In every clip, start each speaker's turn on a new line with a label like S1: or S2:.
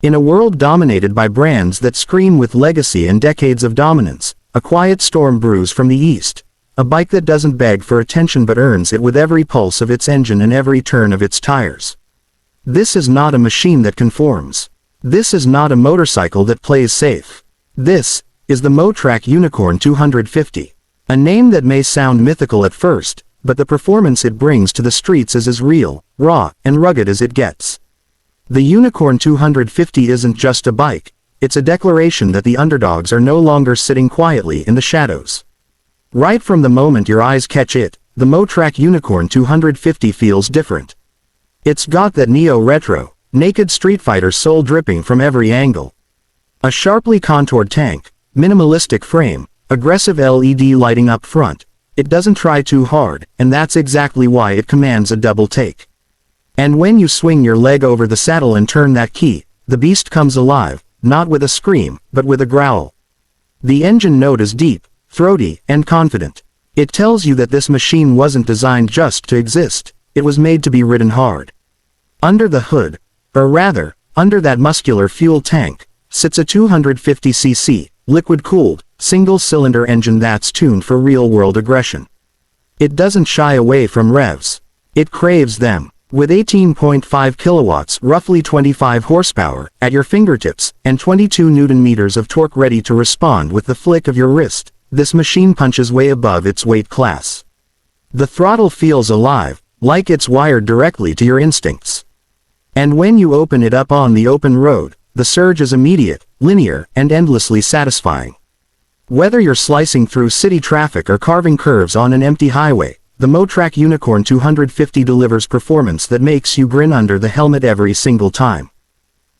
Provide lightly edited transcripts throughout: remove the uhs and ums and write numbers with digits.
S1: In a world dominated by brands that scream with legacy and decades of dominance, a quiet storm brews from the east. A bike that doesn't beg for attention but earns it with every pulse of its engine and every turn of its tires. This is not a machine that conforms. This is not a motorcycle that plays safe. This is the Motrac Unicorn 250. A name that may sound mythical at first, but the performance it brings to the streets is as real, raw, and rugged as it gets. The Unicorn 250 isn't just a bike, it's a declaration that the underdogs are no longer sitting quietly in the shadows. Right from the moment your eyes catch it, the Motrac Unicorn 250 feels different. It's got that neo-retro, naked streetfighter soul dripping from every angle. A sharply contoured tank, minimalistic frame, aggressive LED lighting up front. It doesn't try too hard, and that's exactly why it commands a double take. And when you swing your leg over the saddle and turn that key, the beast comes alive, not with a scream, but with a growl. The engine note is deep, throaty, and confident. It tells you that this machine wasn't designed just to exist, it was made to be ridden hard. Under the hood, or rather, under that muscular fuel tank, sits a 250cc, liquid-cooled, single-cylinder engine that's tuned for real-world aggression. It doesn't shy away from revs. It craves them. With 18.5 kilowatts, roughly 25 horsepower, at your fingertips, and 22 Nm of torque ready to respond with the flick of your wrist, this machine punches way above its weight class. The throttle feels alive, like it's wired directly to your instincts. And when you open it up on the open road, the surge is immediate, linear, and endlessly satisfying. Whether you're slicing through city traffic or carving curves on an empty highway, the Motrac Unicorn 250 delivers performance that makes you grin under the helmet every single time.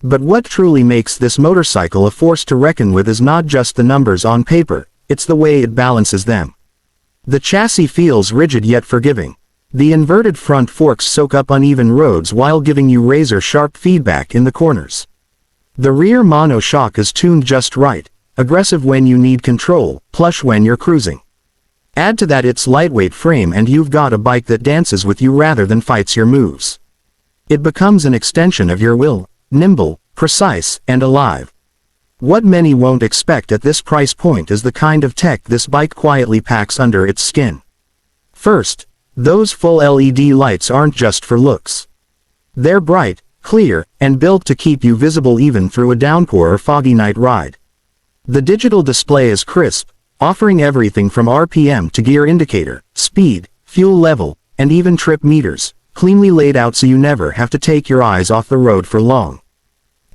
S1: But what truly makes this motorcycle a force to reckon with is not just the numbers on paper, it's the way it balances them. The chassis feels rigid yet forgiving. The inverted front forks soak up uneven roads while giving you razor-sharp feedback in the corners. The rear mono-shock is tuned just right, aggressive when you need control, plush when you're cruising. Add to that its lightweight frame and you've got a bike that dances with you rather than fights your moves. It becomes an extension of your will, nimble, precise, and alive. What many won't expect at this price point is the kind of tech this bike quietly packs under its skin. First, those full LED lights aren't just for looks. They're bright, clear, and built to keep you visible even through a downpour or foggy night ride. The digital display is crisp, offering everything from RPM to gear indicator, speed, fuel level, and even trip meters, cleanly laid out so you never have to take your eyes off the road for long.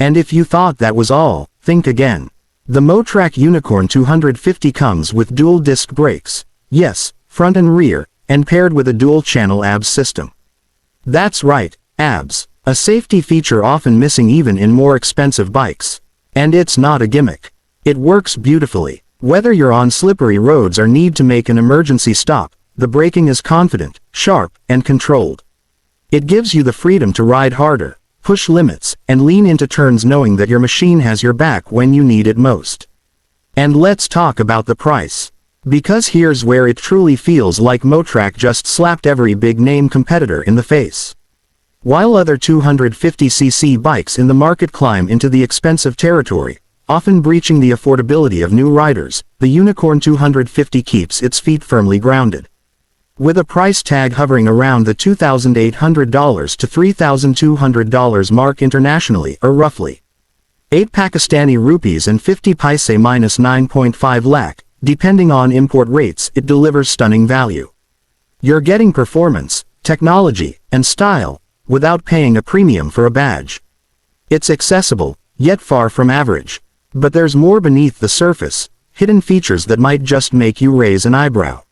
S1: And if you thought that was all, think again. The Motrac Unicorn 250 comes with dual disc brakes, yes, front and rear, and paired with a dual-channel ABS system. That's right, ABS, a safety feature often missing even in more expensive bikes. And it's not a gimmick. It works beautifully. Whether you're on slippery roads or need to make an emergency stop, the braking is confident, sharp, and controlled. It gives you the freedom to ride harder, push limits, and lean into turns knowing that your machine has your back when you need it most. And let's talk about the price. Because here's where it truly feels like Motrac just slapped every big-name competitor in the face. While other 250cc bikes in the market climb into the expensive territory, often breaching the affordability of new riders, the Unicorn 250 keeps its feet firmly grounded. With a price tag hovering around the $2,800 to $3,200 mark internationally, or roughly 8 Pakistani rupees and 50 paise minus 9.5 lakh, depending on import rates, it delivers stunning value. You're getting performance, technology, and style, without paying a premium for a badge. It's accessible, yet far from average. But there's more beneath the surface, hidden features that might just make you raise an eyebrow.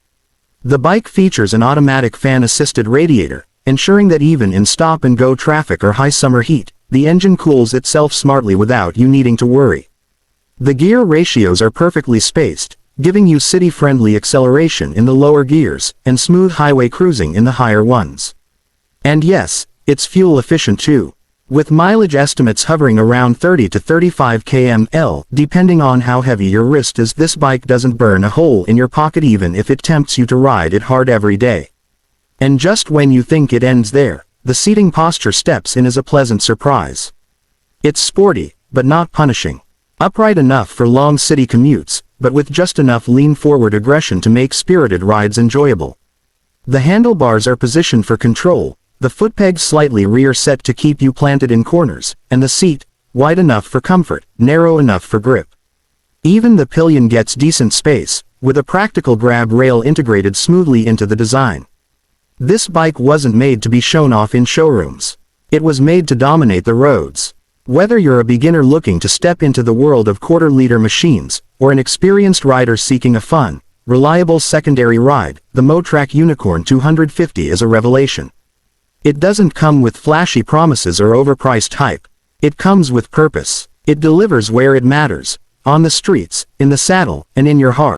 S1: The bike features an automatic fan-assisted radiator, ensuring that even in stop-and-go traffic or high summer heat, the engine cools itself smartly without you needing to worry. The gear ratios are perfectly spaced, giving you city-friendly acceleration in the lower gears, and smooth highway cruising in the higher ones. And yes, it's fuel-efficient too, with mileage estimates hovering around 30 to 35 km/h, depending on how heavy your wrist is. This bike doesn't burn a hole in your pocket even if it tempts you to ride it hard every day. And just when you think it ends there, the seating posture steps in as a pleasant surprise. It's sporty, but not punishing. Upright enough for long city commutes, but with just enough lean-forward aggression to make spirited rides enjoyable. The handlebars are positioned for control, the footpegs slightly rear set to keep you planted in corners, and the seat, wide enough for comfort, narrow enough for grip. Even the pillion gets decent space, with a practical grab rail integrated smoothly into the design. This bike wasn't made to be shown off in showrooms. It was made to dominate the roads. Whether you're a beginner looking to step into the world of quarter-liter machines, or an experienced rider seeking a fun, reliable secondary ride, the Motrac Unicorn 250 is a revelation. It doesn't come with flashy promises or overpriced hype. It comes with purpose. It delivers where it matters, on the streets, in the saddle, and in your heart.